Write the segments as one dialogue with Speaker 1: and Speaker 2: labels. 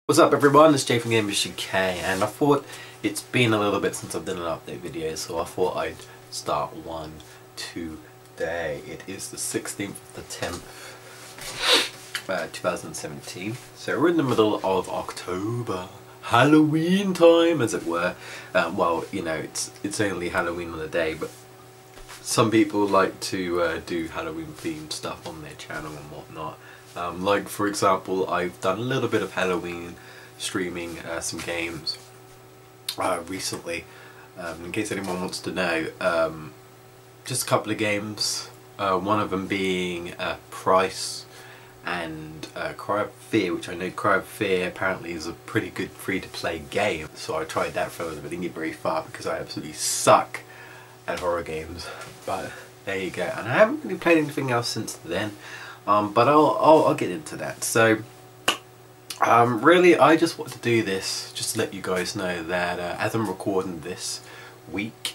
Speaker 1: What's up everyone, it's Jay from Gamers UK, and I thought it's been a little bit since I've done an update video, so I thought I'd start one today. It is the 16th of the 10th, 2017, so we're in the middle of October. Halloween time, as it were. Well, you know, it's only Halloween on the day, but some people like to do Halloween themed stuff on their channel and whatnot. Like for example, I've done a little bit of Halloween streaming some games recently. In case anyone wants to know, just a couple of games. One of them being Price and Cry of Fear, which I know Cry of Fear apparently is a pretty good free-to-play game. So I tried that for a little bit, didn't get very far because I absolutely suck at horror games. But there you go, and I haven't really played anything else since then. But I'll get into that. So really I just want to do this just to let you guys know that as I'm recording this week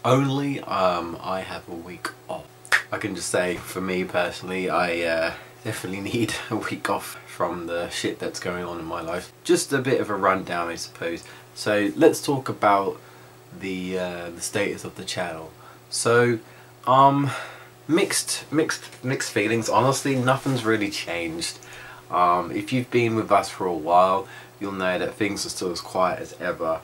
Speaker 1: only, I have a week off. I can just say for me personally, I definitely need a week off from the shit that's going on in my life. Just a bit of a rundown, I suppose. So let's talk about the status of the channel. So mixed feelings. Honestly, nothing's really changed. If you've been with us for a while, you'll know that things are still as quiet as ever.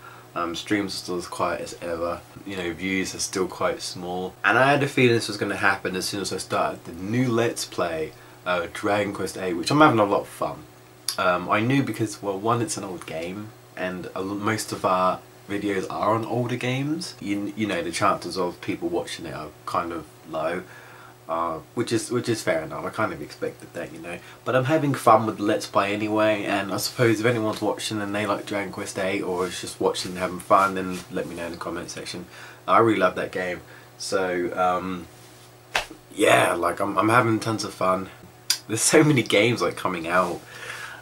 Speaker 1: Streams are still as quiet as ever. You know, views are still quite small. And I had a feeling this was going to happen as soon as I started the new Let's Play, Dragon Quest VIII, which I'm having a lot of fun. I knew because, well, one, it's an old game, and most of our videos are on older games. You know, the chances of people watching it are kind of low. Which is fair enough. I kind of expected that, you know. But I'm having fun with the Let's Play anyway, and I suppose if anyone's watching and they like Dragon Quest VIII or is just watching and having fun, then let me know in the comment section. I really love that game. So yeah, like I'm having tons of fun. There's so many games like coming out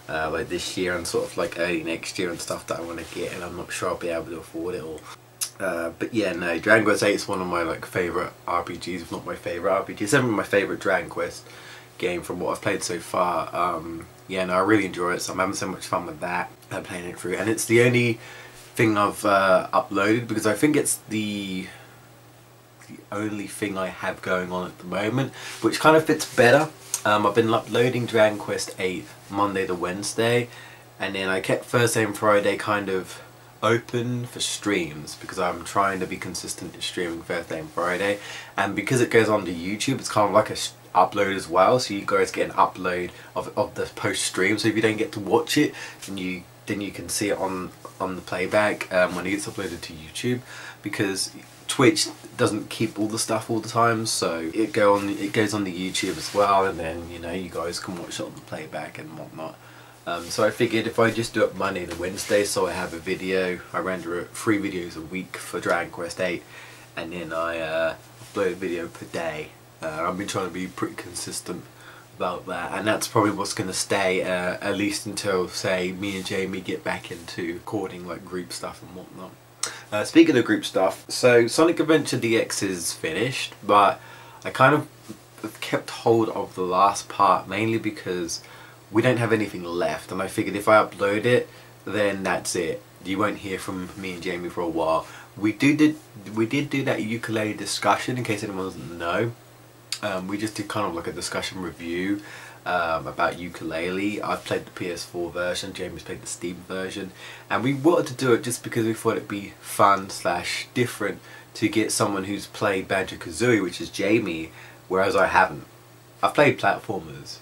Speaker 1: like this year and sort of like early next year and stuff that I want to get, and I'm not sure I'll be able to afford it all. But yeah, no, Dragon Quest VIII is one of my like favourite RPGs, if not my favourite RPG. It's definitely my favourite Dragon Quest game from what I've played so far. Yeah, no, I really enjoy it, so I'm having so much fun with that, playing it through. And it's the only thing I've uploaded, because I think it's the only thing I have going on at the moment, which kind of fits better. I've been uploading Dragon Quest VIII Monday to Wednesday, and then I kept Thursday and Friday kind of open for streams because I'm trying to be consistent in streaming Thursday and Friday, and because it goes onto YouTube, it's kind of like a upload as well, so you guys get an upload of the post stream. So if you don't get to watch it, then you can see it on the playback when it gets uploaded to YouTube, because Twitch doesn't keep all the stuff all the time, so it goes on the YouTube as well, and then, you know, you guys can watch it on the playback and whatnot. So I figured if I just do it Monday to Wednesday, so I have a video, I render 3 videos a week for Dragon Quest VIII, and then I upload a video per day. I've been trying to be pretty consistent about that, and that's probably what's going to stay at least until, say, me and Jamie get back into recording like group stuff and whatnot. Speaking of group stuff, so Sonic Adventure DX is finished, but I kind of kept hold of the last part mainly because we don't have anything left, and I figured if I upload it, then that's it. You won't hear from me and Jamie for a while. We did do that ukulele discussion, in case anyone doesn't know. We just did kind of like a discussion review about ukulele. I've played the PS4 version, Jamie's played the Steam version, and we wanted to do it just because we thought it'd be fun / different to get someone who's played Banjo-Kazooie, which is Jamie, whereas I haven't. I've played platformers,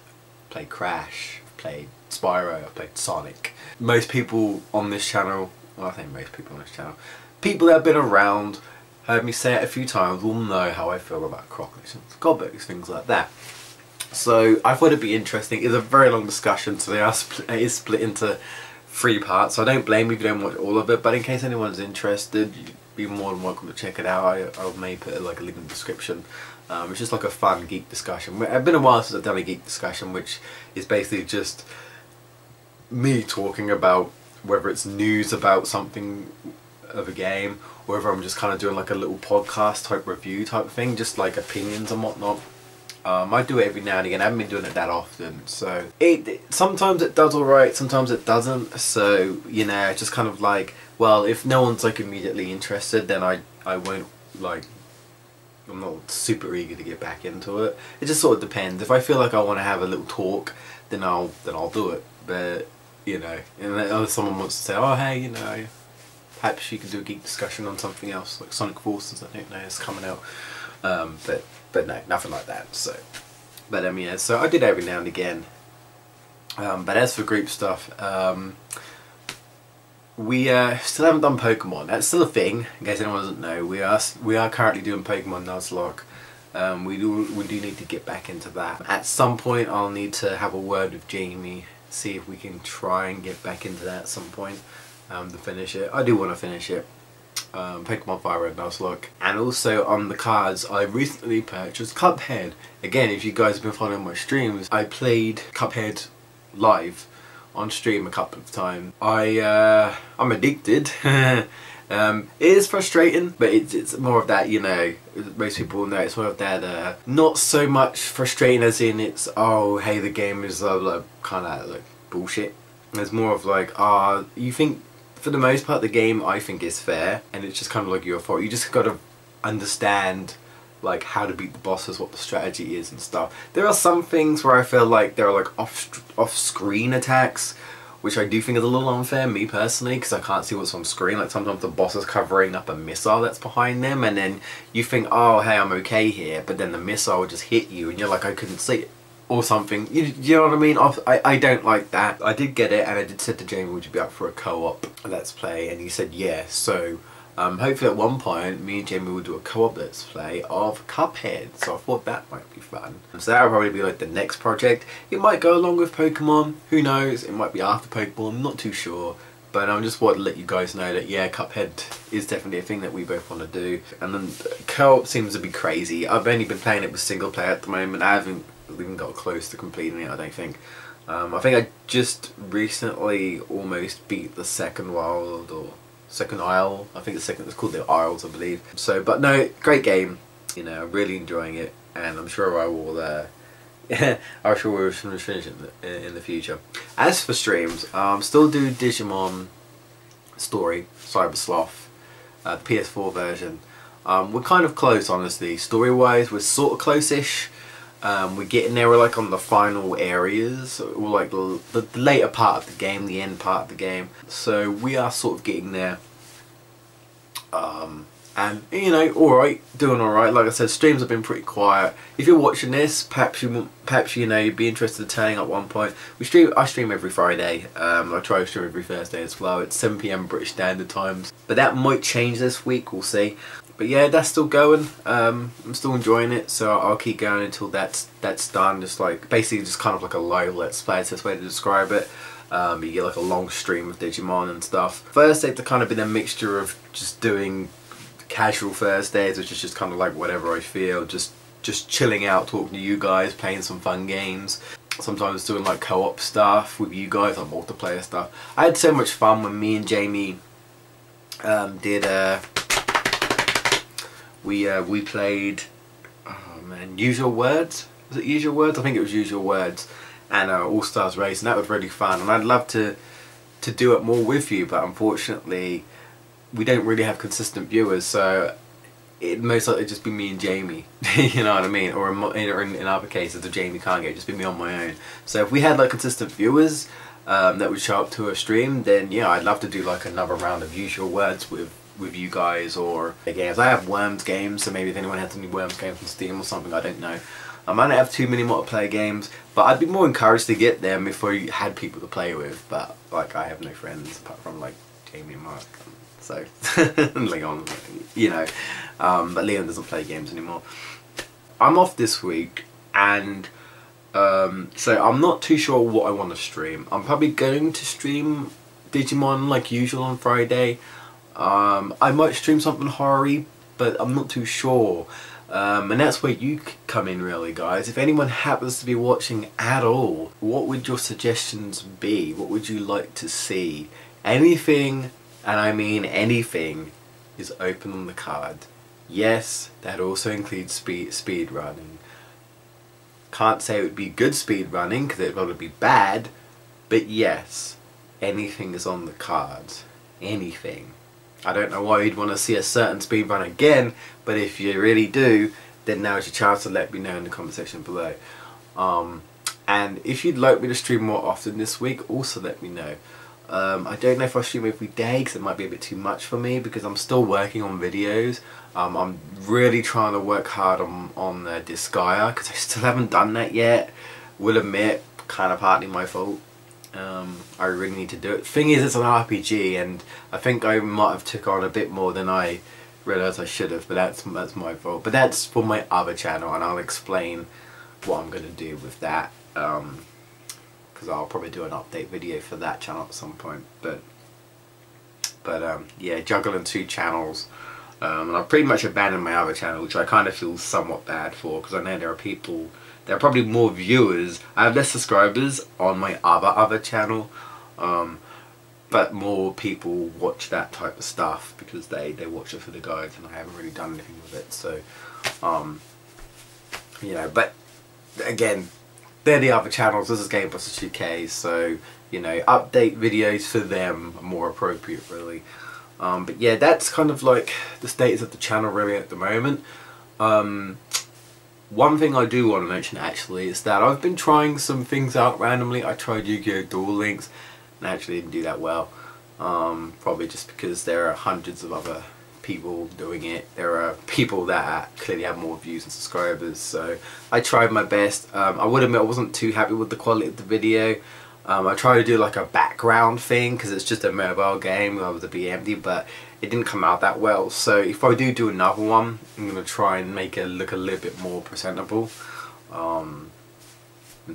Speaker 1: played Crash, played Spyro, I've played Sonic. Most people on this channel, well, I think most people on this channel, people that have been around, heard me say it a few times, will know how I feel about Croc Nations, Godbooks, things like that. So I thought it'd be interesting. It's a very long discussion, so it is split into 3 parts. So I don't blame you if you don't watch all of it, but in case anyone's interested, you'd be more than welcome to check it out. I may put like a link in the description. It's just like a fun geek discussion. It's been a while since I've done a geek discussion, which is basically just me talking about whether it's news about something of a game, or whether I'm just kind of doing like a little podcast type review type thing, just like opinions and whatnot. I do it every now and again. I haven't been doing it that often, so sometimes it does alright, sometimes it doesn't. So you know, it's just kind of like, well, if no one's like immediately interested, then I won't like. I'm not super eager to get back into it. It just sort of depends. If I feel like I want to have a little talk, then I'll do it. But you know, and if someone wants to say, oh hey, you know, perhaps you could do a geek discussion on something else like Sonic Forces. I don't know, it's coming out. But no, nothing like that. So, but yeah, so I did every now and again. But as for group stuff, we still haven't done Pokemon. That's still a thing, in case anyone doesn't know. We are currently doing Pokemon Nuzlocke. We do need to get back into that. At some point, I'll need to have a word with Jamie, see if we can try and get back into that at some point to finish it. I do want to finish it. Pokemon Fire Red Nuzlocke. And also on the cards, I recently purchased Cuphead. Again, if you guys have been following my streams, I played Cuphead live on stream a couple of times. I'm addicted. It is frustrating, but it's more of that, you know, most people know it's more of that, not so much frustrating as in it's, oh hey, the game is like, kind of like bullshit. It's more of like, you think, for the most part the game I think is fair, and it's just kind of like your fault. You just gotta understand like how to beat the bosses, what the strategy is and stuff. There are some things where I feel like there are like off-screen attacks, which I do think is a little unfair, me personally, because I can't see what's on screen. Like sometimes the boss is covering up a missile that's behind them, and then you think, oh hey, I'm okay here, but then the missile will just hit you and you're like, I couldn't see it. Or something, you know what I mean? I don't like that. I did get it, and I did say to Jamie, would you be up for a co-op let's play, and he said yes. So hopefully at one point me and Jamie will do a co-op let's play of Cuphead, so I thought that might be fun. So that will probably be like the next project. It might go along with Pokemon, who knows, it might be after Pokemon, I'm not too sure. But I just wanted to let you guys know that yeah, Cuphead is definitely a thing that we both want to do. And then co-op seems to be crazy. I've only been playing it with single player at the moment. I haven't even got close to completing it, I don't think. I think I just recently almost beat the second world, or second isle. I think it's called the Isles, I believe. So, but no, great game. You know, I'm really enjoying it, and I'm sure I will. I'm sure we'll finish it in the future. As for streams, still do Digimon Story, Cyber Sloth, the PS4 version. We're kind of close, honestly. Story-wise, we're sort of close-ish. We're getting there. We're like on the final areas, or like the later part of the game, the end part of the game. So we are sort of getting there. And you know, alright, doing alright. Like I said, streams have been pretty quiet. If you're watching this, perhaps you know, you'd be interested in turning up at one point. I stream every Friday. I try to stream every Thursday as well. It's 7 PM British Standard Times. But that might change this week, we'll see. But yeah, that's still going. I'm still enjoying it, so I'll keep going until that's done. Just like basically just kind of like a live let's play, it's the best way to describe it. You get like a long stream of Digimon and stuff. Thursdays have kind of been a mixture of just doing casual Thursdays, which is just kind of like whatever I feel, just chilling out, talking to you guys, playing some fun games. Sometimes doing like co-op stuff with you guys, like multiplayer stuff. I had so much fun when me and Jamie did we played, oh man, Usual Words? Was it Usual Words? I think it was Usual Words, and All Stars Race, and that was really fun, and I'd love to do it more with you, but unfortunately we don't really have consistent viewers, so it'd most likely just be me and Jamie. You know what I mean? Or in other cases, if Jamie can't get it, just be me on my own. So if we had like consistent viewers that would show up to a stream, then yeah, I'd love to do like another round of Usual Words with you guys, or games. I have Worms games, so maybe if anyone has any Worms games from Steam or something, I don't know. I might not have too many multiplayer games, but I'd be more encouraged to get them if I had people to play with. But like, I have no friends apart from like Jamie and Mark. So Leon, you know, but Leon doesn't play games anymore. I'm off this week, and so I'm not too sure what I want to stream. I'm probably going to stream Digimon like usual on Friday. I might stream something horror-y, but I'm not too sure. And that's where you come in really, guys. If anyone happens to be watching at all, what would your suggestions be? What would you like to see? Anything, and I mean anything, is open on the card. Yes, that also includes speed running. Can't say it would be good speed running because it would be bad, but yes, anything is on the cards. Anything. I don't know why you'd want to see a certain speed run again, but if you really do, then now is your chance to let me know in the comment section below. And if you'd like me to stream more often this week, also let me know. I don't know if I'll stream every day because it might be a bit too much for me because I'm still working on videos. I'm really trying to work hard on Disgaea because I still haven't done that yet. Will admit, kind of partly my fault. I really need to do it. Thing is, it's an RPG, and I think I might have took on a bit more than I realised I should have, but that's my fault. But that's for my other channel, and I'll explain what I'm going to do with that, because I'll probably do an update video for that channel at some point. But yeah, juggling 2 channels, and I've pretty much abandoned my other channel, which I kind of feel somewhat bad for, because I know there are probably more viewers. I have less subscribers on my other channel, but more people watch that type of stuff because they watch it for the guides, and I haven't really done anything with it. So you know, but again, they're the other channels. This is Game Busters 2K, so you know, update videos for them are more appropriate, really. But yeah, that's kind of like the status of the channel really at the moment. One thing I do want to mention actually is that I've been trying some things out randomly. I tried Yu-Gi-Oh! Duel Links and actually didn't do that well. Probably just because there are hundreds of other people doing it. There are people that clearly have more views and subscribers, so I tried my best. I would admit I wasn't too happy with the quality of the video. I tried to do like a background thing because it's just a mobile game with the BMD, but it didn't come out that well. So if I do another one, I'm going to try and make it look a little bit more presentable, and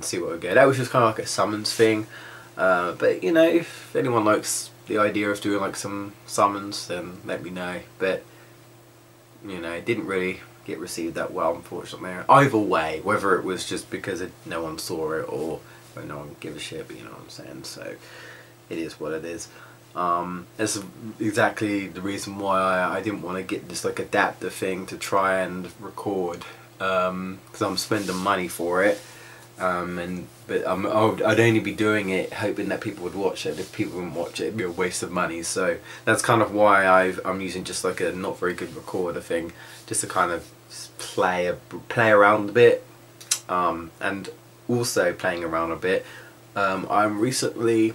Speaker 1: see what we get. That was just kind of like a summons thing, but you know, if anyone likes the idea of doing like some summons, then let me know. But you know, it didn't really get received that well, unfortunately. Either way, whether it was just because no one saw it or no one give a shit, but you know what I'm saying. So it is what it is. That's exactly the reason why I didn't want to get this like adapter thing to try and record, because I'm spending money for it, but I'd only be doing it hoping that people would watch it. If people wouldn't watch it, it'd be a waste of money. So that's kind of why I'm using just like a not very good recorder thing, just to kind of play around a bit, and also playing around a bit. I'm recently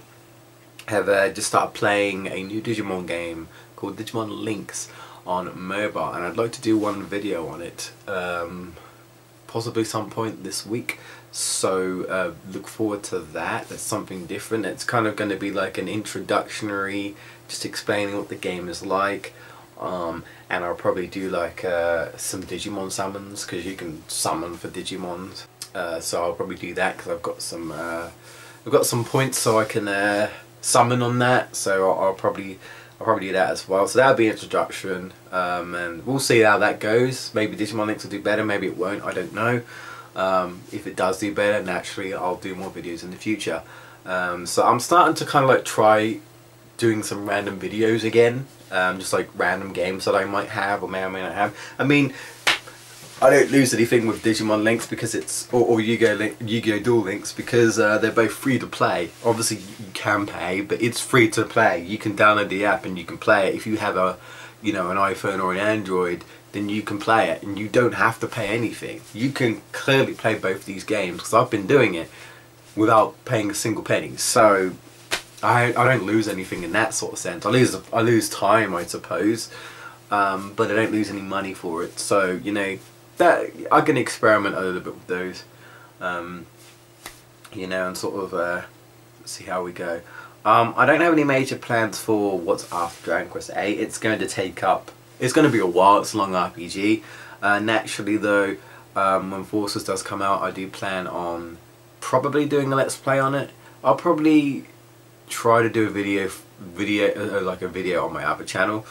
Speaker 1: have just started playing a new Digimon game called Digimon Links on mobile, and I'd like to do one video on it, possibly some point this week. So look forward to that. That's something different. It's kind of going to be like an introductory, just explaining what the game is like, and I'll probably do like some Digimon summons, because you can summon for Digimons. So I'll probably do that because I've got some points so I can summon on that. So I'll probably do that as well. So that'll be an introduction, and we'll see how that goes. Maybe Digimon Links will do better, maybe it won't, I don't know. If it does do better, naturally I'll do more videos in the future. So I'm starting to kind of like try doing some random videos again, just like random games that I might have or may or may not have. I mean, I don't lose anything with Digimon Links because it's, or Yu-Gi-Oh! Duel Links, because they're both free to play. Obviously you can pay, but it's free to play. You can download the app and you can play it. If you have a, you know, an iPhone or an Android, then you can play it and you don't have to pay anything. You can clearly play both these games because I've been doing it without paying a single penny. So I don't lose anything in that sort of sense. I lose time, I suppose, but I don't lose any money for it. So you know, that I can experiment a little bit with those, you know, and sort of see how we go. I don't have any major plans for what's after Dragon Quest VIII. It's going to take up, it's going to be a while. It's a long RPG. Naturally though, when Forces does come out, I do plan on probably doing a let's play on it. I'll probably try to do a video on my other channel,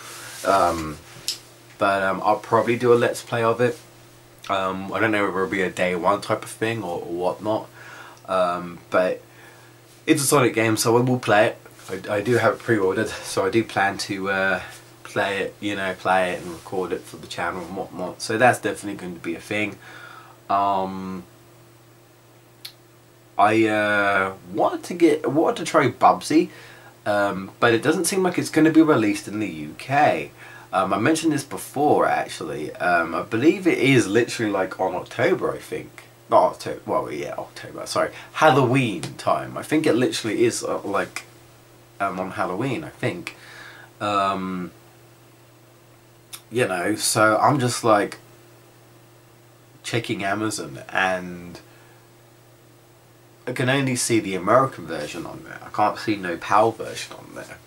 Speaker 1: but I'll probably do a let's play of it. I don't know whether it'll be a day one type of thing or whatnot, but it's a Sonic game, so I will play it. I do have it pre-ordered, so I do plan to play it, you know, play it and record it for the channel and whatnot. So that's definitely going to be a thing. I wanted to try Bubsy, but it doesn't seem like it's going to be released in the UK. I mentioned this before actually. I believe it is literally like on October, I think. Not October, well yeah, October, sorry. Halloween time. I think it literally is like on Halloween, I think. You know, so I'm just like checking Amazon and I can only see the American version on there. I can't see no PAL version on there.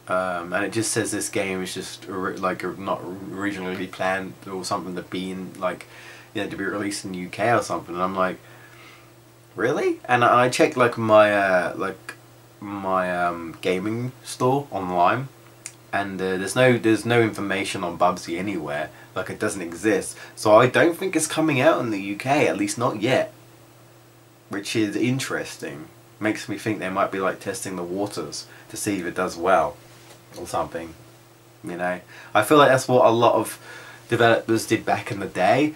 Speaker 1: And it just says this game is just like not originally planned or something to be in, like, you know, to be released in the UK or something. And I'm like, really? And I checked like my gaming store online, and there's no information on Bubsy anywhere. Like, it doesn't exist. So I don't think it's coming out in the UK, at least not yet. Which is interesting. Makes me think they might be like testing the waters to see if it does well or something. You know, I feel like that's what a lot of developers did back in the day.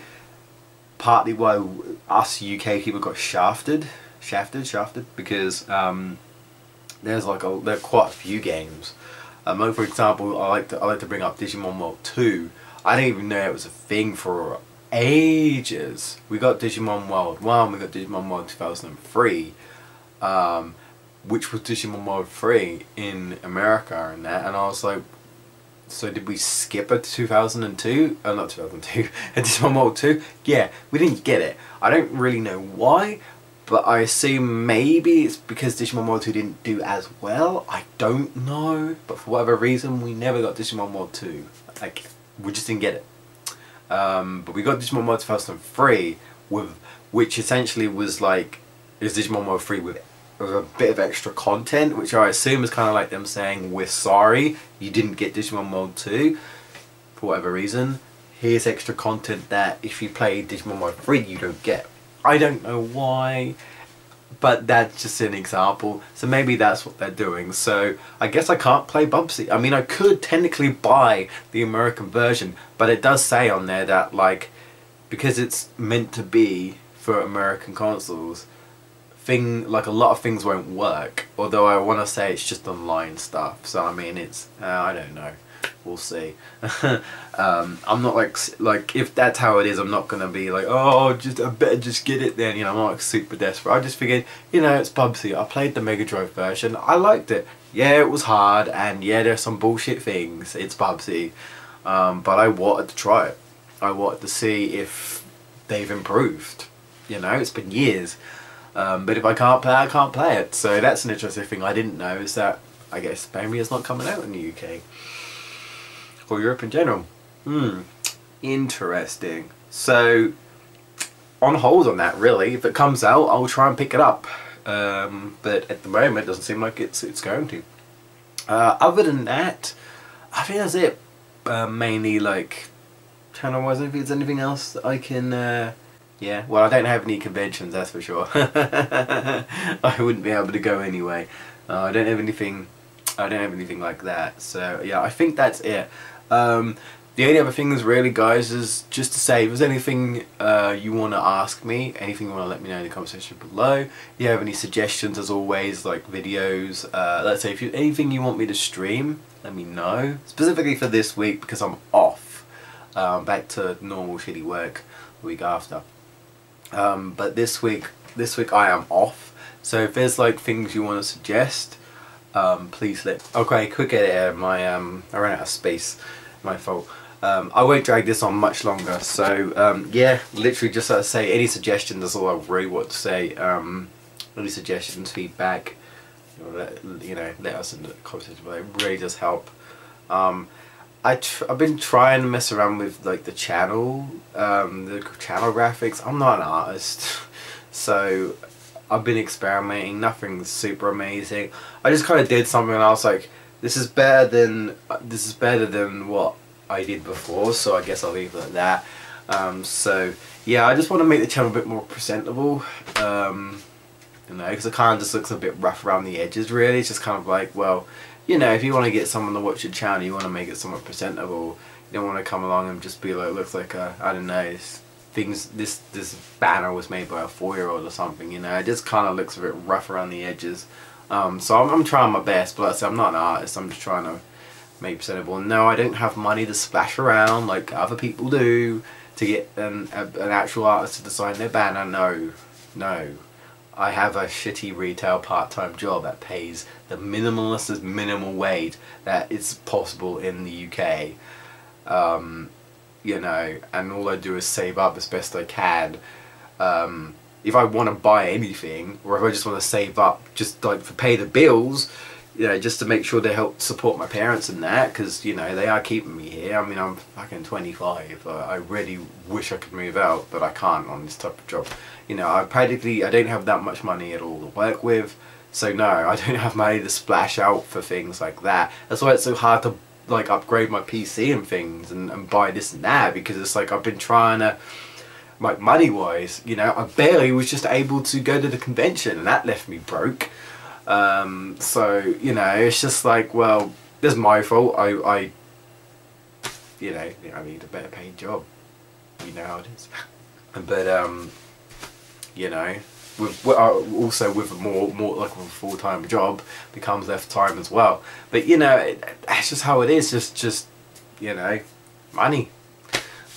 Speaker 1: Partly why us UK people got shafted because there's like there are quite a few games. Like for example, I like to bring up Digimon World 2. I didn't even know it was a thing for ages. We got Digimon World 1, we got Digimon World 2003, which was Digimon World 3 in America and that, and I was like, so did we skip a 2002? Not 2002, a Digimon World 2? Yeah, we didn't get it. I don't really know why, but I assume maybe it's because Digimon World 2 didn't do as well. I don't know, but for whatever reason, we never got Digimon World 2. Like, we just didn't get it. But we got Digimon World 2003, which essentially was like, is Digimon World 3 with a bit of extra content, which I assume is kind of like them saying, we're sorry you didn't get Digimon World 2 for whatever reason. Here's extra content that if you play Digimon World 3 you don't get. I don't know why, but that's just an example. So maybe that's what they're doing. So I guess I can't play Bubsy. I mean, I could technically buy the American version, but it does say on there that, like, because it's meant to be for American consoles, like a lot of things won't work. Although I want to say it's just online stuff. So I mean, it's I don't know. We'll see. I'm not like if that's how it is, I'm not gonna be like, oh, I better just get it then. You know, I'm not like super desperate. I just figured, you know, it's Bubsy. I played the Mega Drive version. I liked it. Yeah, it was hard, and yeah, there's some bullshit things. It's Bubsy, but I wanted to try it. I wanted to see if they've improved. You know, it's been years. But if I can't play, I can't play it. So that's an interesting thing I didn't know, is that I guess maybe it's not coming out in the UK. Or Europe in general. Interesting. So, on hold on that really. If it comes out, I'll try and pick it up. But at the moment, it doesn't seem like it's going to. Other than that, I think that's it. Mainly like channel-wise. If there's anything else that I can... yeah, well, I don't have any conventions, that's for sure. I wouldn't be able to go anyway. I don't have anything like that. So yeah, I think that's it. The only other things really, guys, is just to say, if there's anything you want to ask me, anything you want to let me know in the comment section below. If you have any suggestions, as always, like videos, let's say if you anything you want me to stream, let me know. Specifically for this week, because I'm off. Back to normal shitty work the week after. But this week I am off. So if there's like things you want to suggest, please let. Okay, quick edit. I ran out of space. My fault. I won't drag this on much longer. So yeah, literally just say any suggestions. That's all I really want to say. Any suggestions, feedback. Let us in the comments below. It really does help. I've been trying to mess around with like the channel graphics. I'm not an artist, so I've been experimenting. Nothing super amazing. I just kind of did something and I was like, this is better than what I did before. So I guess I'll leave it at that. So yeah, I just want to make the channel a bit more presentable. Because it kind of just looks a bit rough around the edges. Really, it's just kind of like, well, if you want to get someone to watch your channel, you want to make it somewhat presentable. You don't want to come along and just be like, looks like a, I don't know, this banner was made by a 4-year-old or something, you know. It just kind of looks a bit rough around the edges. So I'm trying my best, but like I said, I'm not an artist. I'm just trying to make presentable. No, I don't have money to splash around like other people do to get an actual artist to design their banner. No. I have a shitty retail part-time job that pays the minimalist minimal wage that is possible in the UK. You know, and all I do is save up as best I can. If I want to buy anything, or if I just want to save up just like to pay the bills, you know, just to make sure they help support my parents and that, because, you know, they are keeping me here. I mean, I'm fucking 25. I really wish I could move out, but I can't on this type of job. You know, I don't have that much money at all to work with, so no, I don't have money to splash out for things like that. That's why it's so hard to like upgrade my PC and things and buy this and that, because it's like I've been trying to, like, money wise, you know, I barely was just able to go to the convention, and that left me broke. So, you know, it's just like, well, this is my fault. I you know, I need a better paid job. You know how it is. But you know, also with a more like a full-time job becomes less time as well. But you know, that's just how it is. Just you know, money,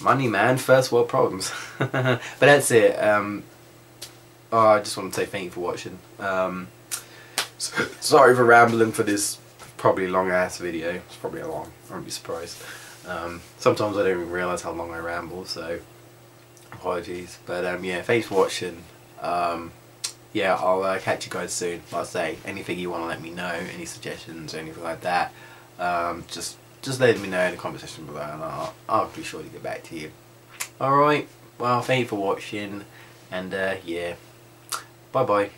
Speaker 1: man. First world problems. But that's it. I just want to say thank you for watching. Sorry for rambling for this probably long ass video. It's probably a long. I won't be surprised. Sometimes I don't even realise how long I ramble, so apologies. But yeah, thanks for watching. Yeah, I'll catch you guys soon. Like I say, anything you want to let me know, any suggestions or anything like that, just let me know in the comment section below, and I'll be sure to get back to you. Alright, well, thank you for watching, and yeah, bye bye.